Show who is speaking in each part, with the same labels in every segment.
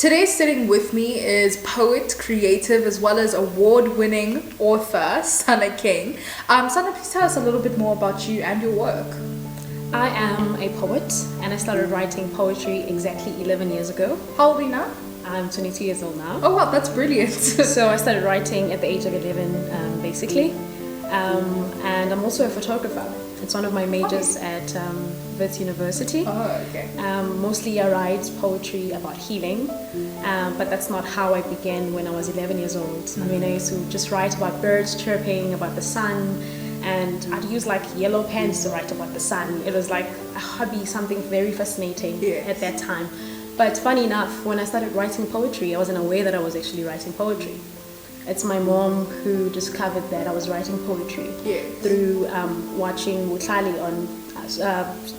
Speaker 1: Today sitting with me is poet, creative, as well as award-winning author, Sana King. Sana, please tell us a little bit more about you and your work.
Speaker 2: I am a poet and I started writing poetry exactly 11 years ago.
Speaker 1: How old are you now?
Speaker 2: I'm 22 years old now.
Speaker 1: Oh wow, that's brilliant.
Speaker 2: So I started writing at the age of 11 basically. And I'm also a photographer. It's one of my majors at Wits University.
Speaker 1: Oh, okay.
Speaker 2: Mostly I write poetry about healing, but that's not how I began when I was 11 years old. I mean, I used to just write about birds chirping, about the sun, and I'd use like yellow pens to write about the sun. It was like a hobby, something very fascinating at that time. But funny enough, when I started writing poetry, I wasn't aware that I was actually writing poetry. It's my mom who discovered that I was writing poetry through watching Mutlali on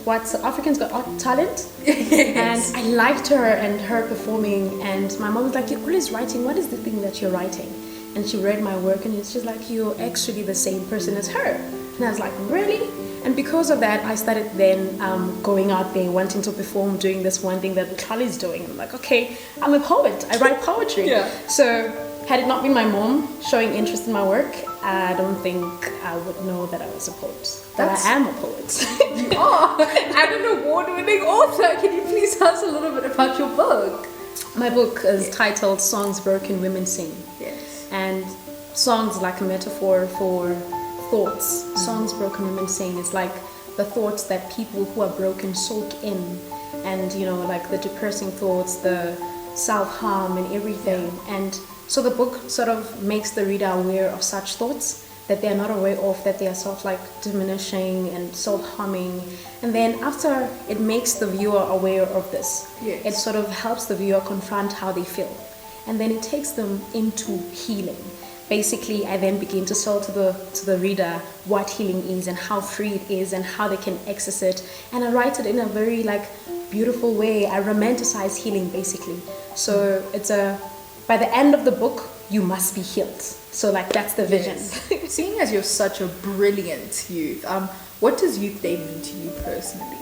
Speaker 2: what Africans Got Talent. And I liked her and her performing, and my mom was like, "You're always writing, what is the thing that you're writing?" And she read my work and it's just like, "You're actually the same person as her." And I was like, "Really?" And because of that, I started then going out there, wanting to perform, doing this one thing that Mutlali's doing. I'm like, okay, I'm a poet, I write poetry. So had it not been my mom showing interest in my work, I don't think I would know that I was a poet. But I am a poet.
Speaker 1: You are! And an award-winning author. Can you please tell us a little bit about your book?
Speaker 2: My book is titled Songs Broken Women Sing.
Speaker 1: Yes.
Speaker 2: And songs like a metaphor for thoughts. Songs broken women sing is like the thoughts that people who are broken soak in. And, you know, like the depressing thoughts, the self-harm and everything. And so the book sort of makes the reader aware of such thoughts that they are not aware of, that they are sort of like diminishing and self-harming. And then after it makes the viewer aware of this, it sort of helps the viewer confront how they feel. And then it takes them into healing. Basically, I then begin to sell to the reader what healing is and how free it is and how they can access it. And I write it in a very like beautiful way. I romanticize healing basically. So it's by the end of the book, you must be healed. So like that's the vision.
Speaker 1: Yes. Seeing as you're such a brilliant youth, what does Youth Day mean to you personally?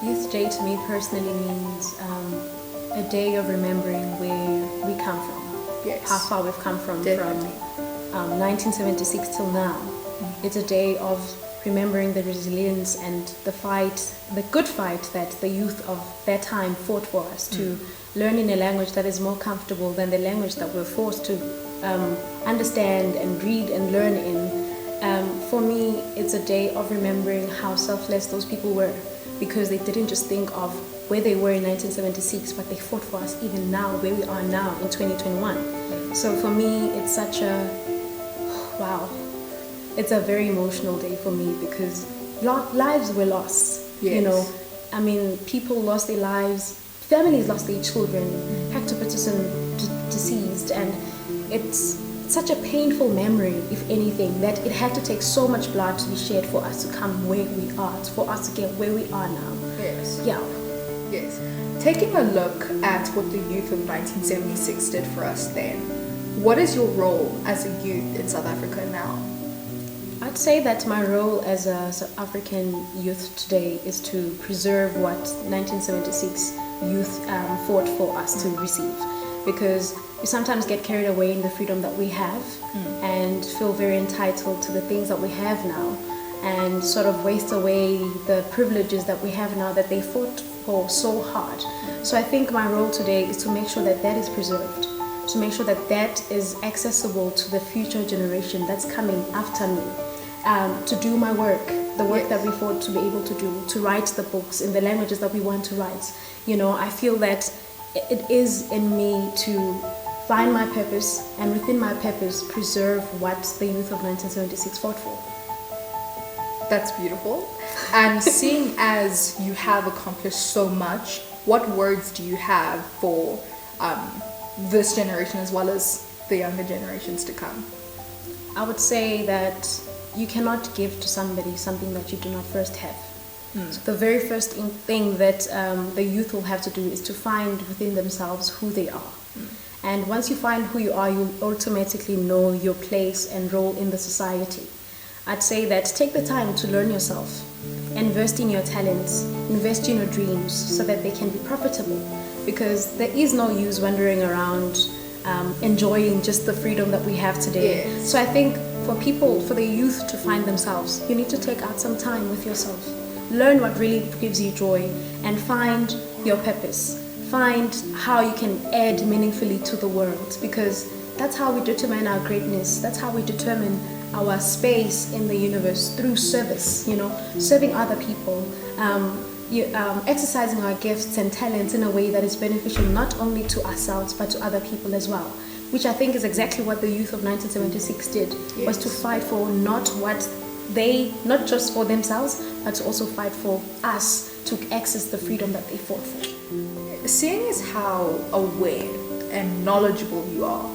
Speaker 2: Youth Day to me personally means a day of remembering where we come from.
Speaker 1: Yes.
Speaker 2: How far we've come from 1976 till now. It's a day of remembering the resilience and the fight, the good fight that the youth of that time fought for us to learn in a language that is more comfortable than the language that we're forced to understand and read and learn in. For me, it's a day of remembering how selfless those people were, because they didn't just think of where they were in 1976, but they fought for us even now, where we are now in 2021. So for me, it's such a, wow, it's a very emotional day for me because lives were lost, you know. I mean, people lost their lives, families lost their children, Hector Peterson deceased, and it's such a painful memory, if anything, that it had to take so much blood to be shed for us to come where we are, for us to get where we are now.
Speaker 1: Yes.
Speaker 2: Yeah.
Speaker 1: Yes. Taking a look at what the youth of 1976 did for us then, what is your role as a youth in South Africa now?
Speaker 2: I'd say that my role as a South African youth today is to preserve what 1976 youth fought for us to receive, because we sometimes get carried away in the freedom that we have and feel very entitled to the things that we have now and sort of waste away the privileges that we have now that they fought for so hard. So I think my role today is to make sure that that is preserved, to make sure that that is accessible to the future generation that's coming after me, to do my work, the work that we fought to be able to do, to write the books in the languages that we want to write. You know, I feel that it is in me to find my purpose, and within my purpose, preserve what the youth of 1976 fought for.
Speaker 1: That's beautiful. And seeing as you have accomplished so much, what words do you have for this generation as well as the younger generations to come?
Speaker 2: I would say that you cannot give to somebody something that you do not first have. So the very first thing that the youth will have to do is to find within themselves who they are. And once you find who you are, you automatically know your place and role in the society. I'd say that take the time to learn yourself, invest in your talents, invest in your dreams so that they can be profitable. because there is no use wandering around enjoying just the freedom that we have today.
Speaker 1: Yes.
Speaker 2: So I think for people, for the youth to find themselves, you need to take out some time with yourself. Learn what really gives you joy and find your purpose. Find how you can add meaningfully to the world, because that's how we determine our greatness. That's how we determine our space in the universe, through service, serving other people, exercising our gifts and talents in a way that is beneficial not only to ourselves but to other people as well, which I think is exactly what the youth of 1976 did.
Speaker 1: Yes.
Speaker 2: Was to fight for not just for themselves, but to also fight for us to access the freedom that they fought for.
Speaker 1: Seeing as how aware and knowledgeable you are,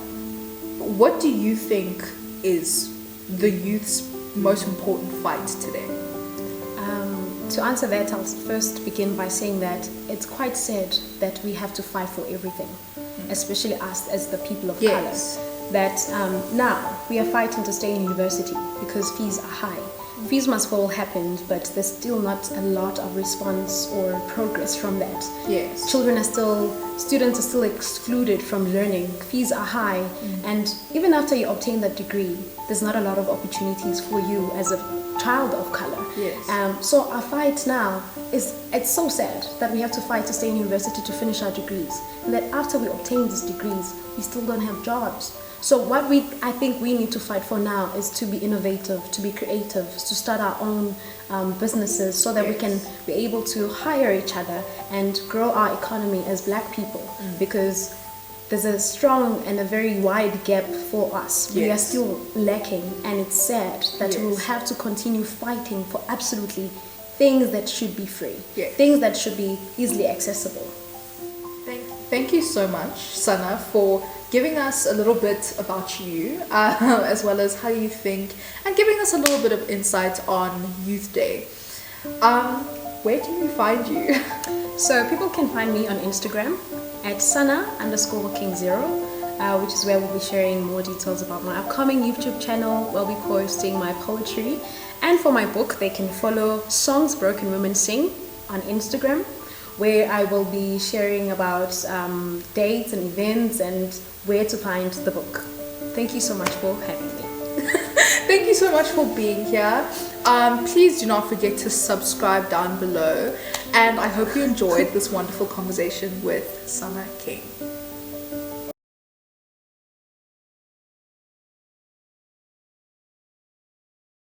Speaker 1: what do you think is the youth's most important fight today?
Speaker 2: To answer that, I'll first begin by saying that it's quite sad that we have to fight for everything, especially us as the people of
Speaker 1: Yes.
Speaker 2: color. That now we are fighting to stay in university because fees are high. Fees must fall happened, but there's still not a lot of response or progress from that.
Speaker 1: Yes.
Speaker 2: Students are still excluded from learning. Fees are high, and even after you obtain that degree, there's not a lot of opportunities for you as a child of color.
Speaker 1: Yes.
Speaker 2: So our fight now it's so sad that we have to fight to stay in university to finish our degrees, and that after we obtain these degrees, we still don't have jobs. So what I think we need to fight for now is to be innovative, to be creative, to start our own businesses so that we can be able to hire each other and grow our economy as Black people, because there's a strong and a very wide gap for us. We are still lacking, and it's sad that we will have to continue fighting for absolutely things that should be free, things that should be easily accessible.
Speaker 1: Thank you so much, Sana, for giving us a little bit about you, as well as how you think, and giving us a little bit of insight on Youth Day. Where can we find you?
Speaker 2: So people can find me on Instagram at Sana_King0, which is where we'll be sharing more details about my upcoming YouTube channel, where we'll be posting my poetry. And for my book, they can follow Songs Broken Women Sing on Instagram, where I will be sharing about dates and events and where to find the book. Thank you so much for having me.
Speaker 1: Thank you so much for being here. Please do not forget to subscribe down below, and I hope you enjoyed this wonderful conversation with Sana King.